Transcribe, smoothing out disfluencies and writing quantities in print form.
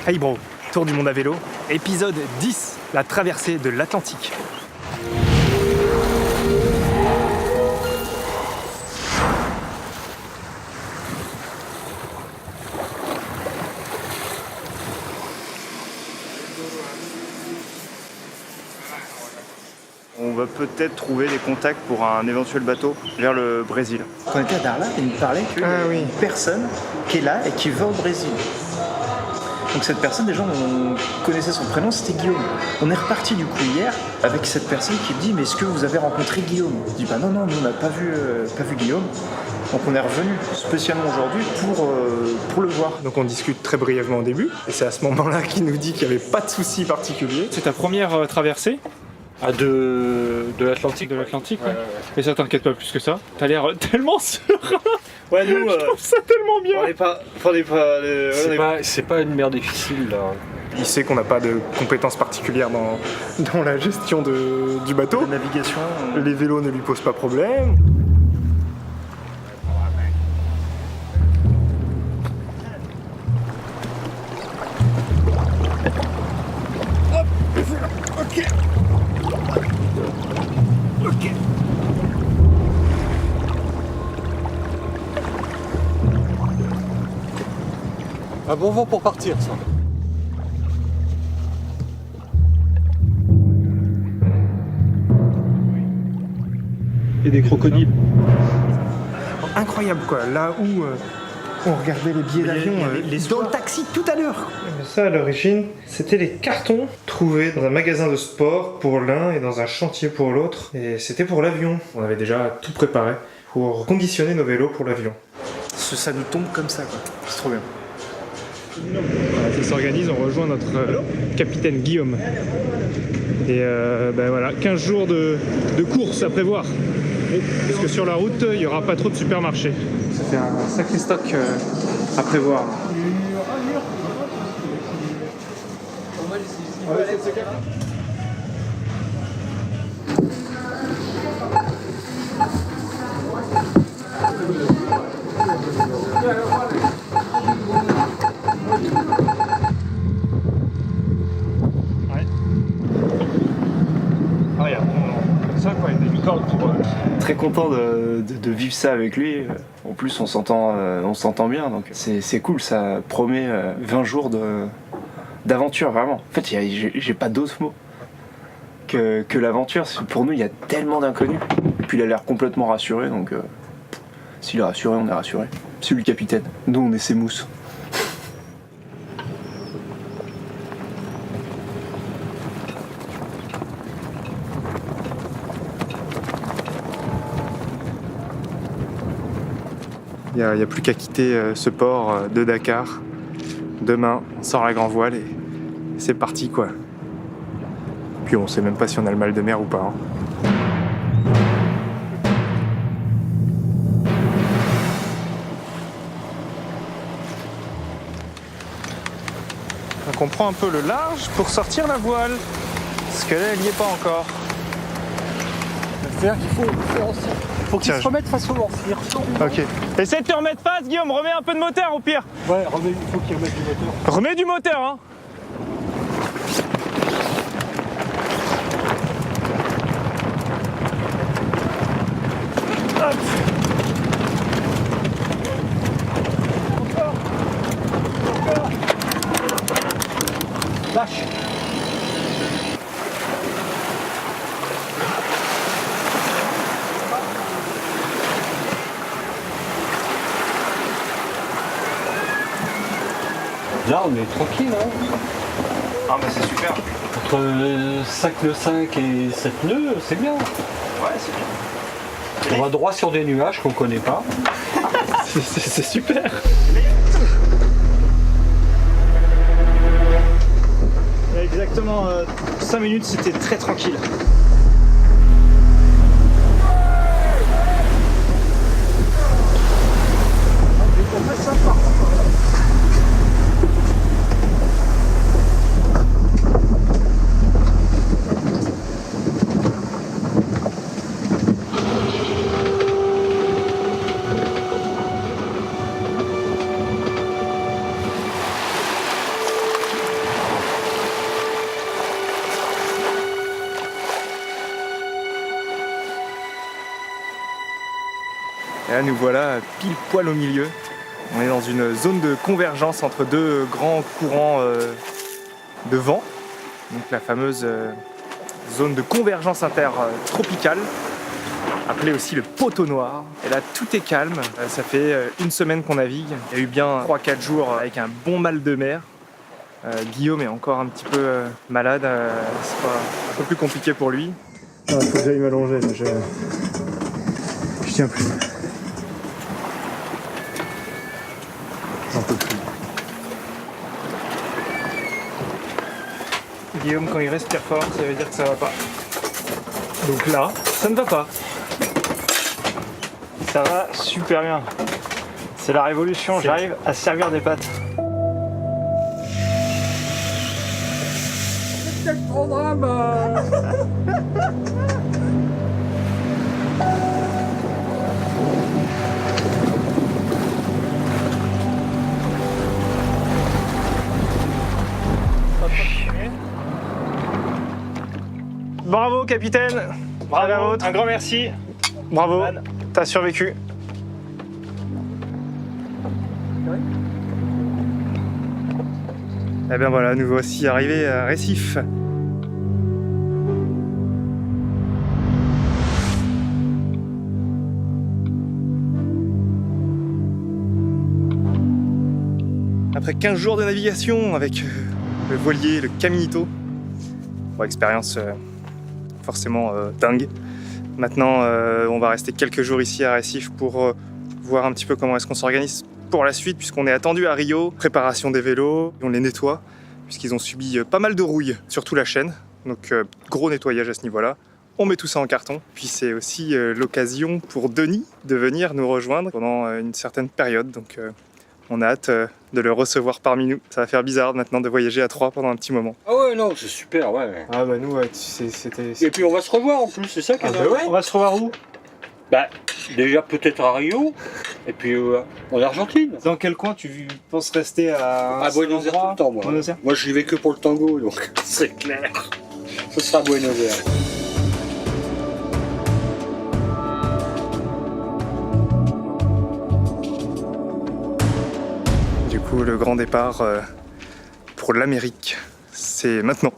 Hey bro, tour du monde à vélo, épisode 10, la traversée de l'Atlantique. On va peut-être trouver des contacts pour un éventuel bateau vers le Brésil. Quand on était à Darla, il me parlait qu'il y a une personne qui est là et qui va au Brésil. Donc cette personne, déjà, on connaissait son prénom, c'était Guillaume. On est reparti du coup hier avec cette personne qui me dit « Mais est-ce que vous avez rencontré Guillaume ?» Je dis « Bah non, nous on n'a pas vu Guillaume. » Donc on est revenu spécialement aujourd'hui pour le voir. Donc on discute très brièvement au début, et c'est à ce moment-là qu'il nous dit qu'il n'y avait pas de soucis particuliers. C'est ta première traversée de l'Atlantique. de l'Atlantique, ouais. Et ça t'inquiète pas plus que ça. T'as l'air tellement serein. Ouais, nous, Je trouve ça tellement bien. c'est pas une mer difficile là. Il sait qu'on n'a pas de compétences particulières dans la gestion du bateau. La navigation... Les vélos ne lui posent pas problème. Hop, ok. Ok. Un bon vent pour partir, ça. Et des crocodiles. Incroyable quoi, là où on regardait les billets d'avion dans le taxi tout à l'heure. Ça à l'origine, c'était les cartons trouvés dans un magasin de sport pour l'un et dans un chantier pour l'autre. Et c'était pour l'avion. On avait déjà tout préparé pour conditionner nos vélos pour l'avion. Ça nous tombe comme ça, quoi. C'est trop bien. Voilà, ça s'organise, on rejoint notre capitaine Guillaume. Et voilà, 15 jours de course à prévoir. Parce que sur la route, il n'y aura pas trop de supermarchés. Ça fait un sacré stock à prévoir. Très content de vivre ça avec lui. En plus, on s'entend bien, donc c'est cool. Ça promet 20 jours d'aventure, vraiment. En fait, j'ai pas d'autres mots que l'aventure. Pour nous, il y a tellement d'inconnus. Et puis, il a l'air complètement rassuré, donc s'il est rassuré, on est rassuré. C'est lui le capitaine. Nous, on est ses mousses. Il n'y a plus qu'à quitter ce port de Dakar. Demain, on sort la grand voile et c'est parti quoi. Puis on sait même pas si on a le mal de mer ou pas. Donc on prend un peu le large pour sortir la voile. Parce que là, elle n'y est pas encore. C'est-à-dire qu'il faut qu'il se remette face au vent. Ok. Essaie de te remettre face, Guillaume. Remets un peu de moteur au pire. Ouais, il faut qu'il remette du moteur. Remets du moteur, hein. Hop. Encore. Lâche. Là, on est tranquille, hein. Ah, mais c'est super. Entre 5 nœuds 5 et 7 nœuds, c'est bien. Ouais, c'est bien. On va droit sur des nuages qu'on connaît pas. C'est super. Il y a exactement 5 minutes, c'était très tranquille. Et là nous voilà pile poil au milieu. On est dans une zone de convergence entre deux grands courants de vent. Donc la fameuse zone de convergence intertropicale, appelée aussi le poteau noir. Et là tout est calme, ça fait une semaine qu'on navigue. Il y a eu bien 3-4 jours avec un bon mal de mer. Guillaume est encore un petit peu malade, c'est pas un peu plus compliqué pour lui. Il faut que j'aille m'allonger, je tiens plus. J'en peux plus. Guillaume, quand il respire fort, ça veut dire que ça va pas. Donc là, ça ne va pas. Ça va super bien. C'est la révolution, j'arrive à servir des pâtes. Quel grand drame! Bravo capitaine, bravo, un grand merci, bravo, t'as survécu. Et bien voilà, nous voici arrivés à Recife. Après 15 jours de navigation avec le voilier, le Caminito, bon, expérience forcément dingue. Maintenant, on va rester quelques jours ici à Recife pour voir un petit peu comment est-ce qu'on s'organise pour la suite, puisqu'on est attendu à Rio. Préparation des vélos, on les nettoie, puisqu'ils ont subi pas mal de rouille, surtout la chaîne. Donc gros nettoyage à ce niveau-là. On met tout ça en carton. Puis c'est aussi l'occasion pour Denis de venir nous rejoindre pendant une certaine période. Donc on a hâte de le recevoir parmi nous. Ça va faire bizarre maintenant de voyager à 3 pendant un petit moment. Ah ouais, non, c'est super, ouais. Ah bah nous, c'était... Et puis on va se revoir en plus, c'est ça qui est bah ouais. On va se revoir où? Bah, déjà peut-être à Rio, et puis en Argentine. Dans quel coin tu penses rester à Buenos Aires tout le temps, moi. Buenos Aires. Moi, j'y vais que pour le tango, donc c'est clair. Ce sera Buenos Aires. Du coup, le grand départ pour l'Amérique, c'est maintenant.